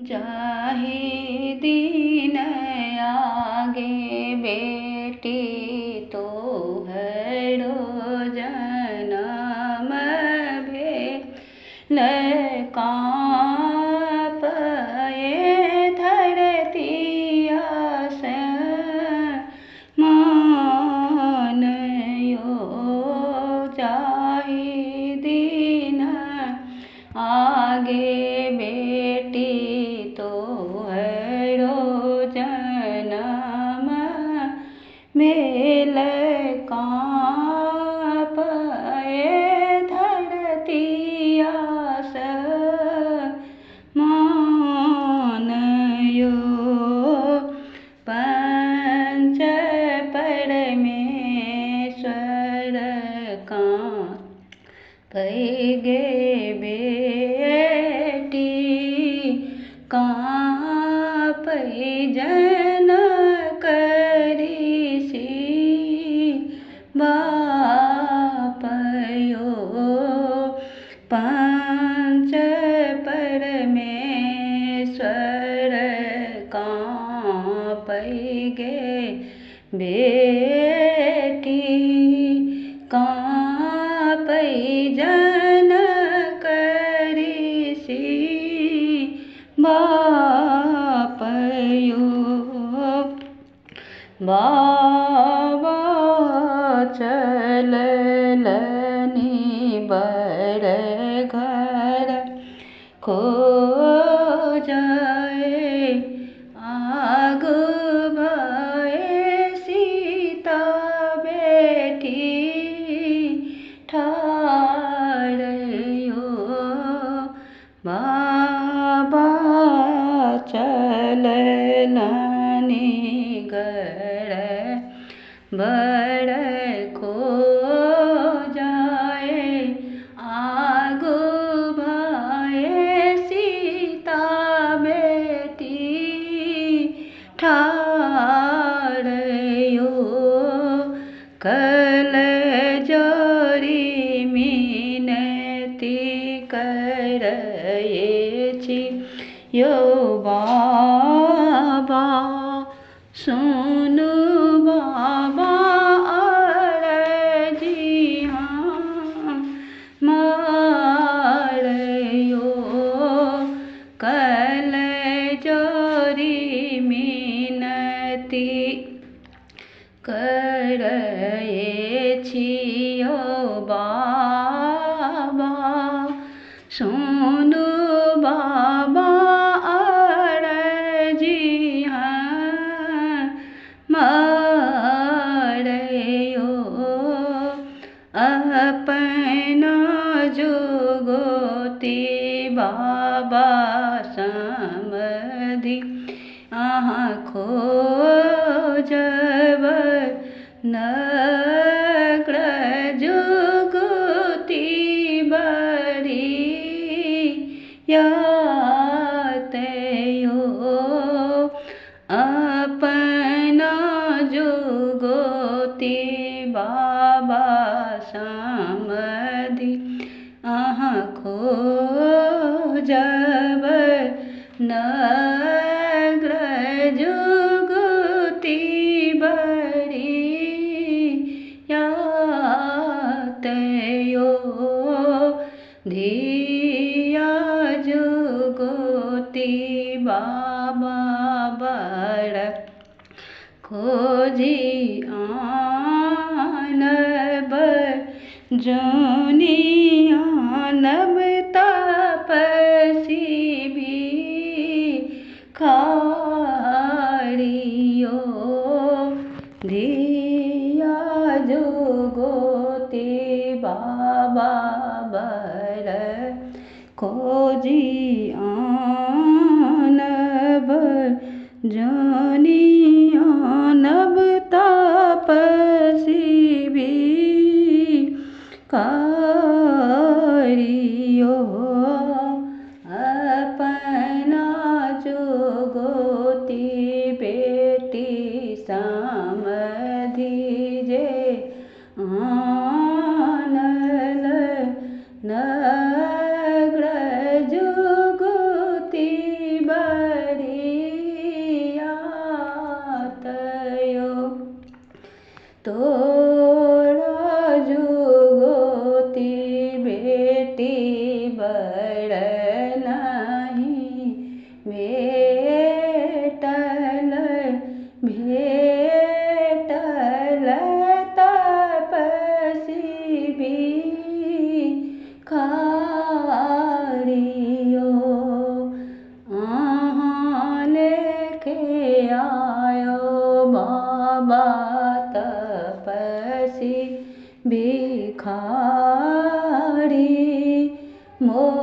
जाहि दिन आगे बेटी तोहरो जनम भेल काँपए धरतिया मान यो जाहि दिन आगे बेटी तोहरो जनम भेल काँपए धरतिया मान यो पंच परमेश्वर पैगे बेटी काँपै जन करिसी बापयो पंच परमेश्वर काँपैगे बेटी काँपै जन करिसी बापयो बाबा चललनि बर घर खोजै आगु भए सीता बेटी ठाढ़यो बाबा चललनि घर बर खोजै आगु भए सीता बेटी ठाढ़यो कल जोरी मिनती करैछि यो बाबा सुनु बाबा अरजी मारयो कल जोरी मिनती करैछि यो बाबा सुनु बाबा अरजी मारयो अपना जुगोती बाबा समधि खोजब नग्र जुगोती बड़ी यातयो अपना जुगोती बाबा समधि खोजब नग्र जुगोती बड़ी यातयो धिया जुगोती बाबा बर खोजी आनब जोनी आनब तपसी भी खारियो धिया जुगोती बाबा बर खोजी आनब जोनी आनब तपसी भी कारियो अपना जुगोती बेटी समधि जे आनल नग्र जुगोती तोरा जुगोती बेटी बड़ नहीं भेटल भेटल तपसी भिखारियो अहाँ लेके आयो बाबा तपसी भिखारी मोर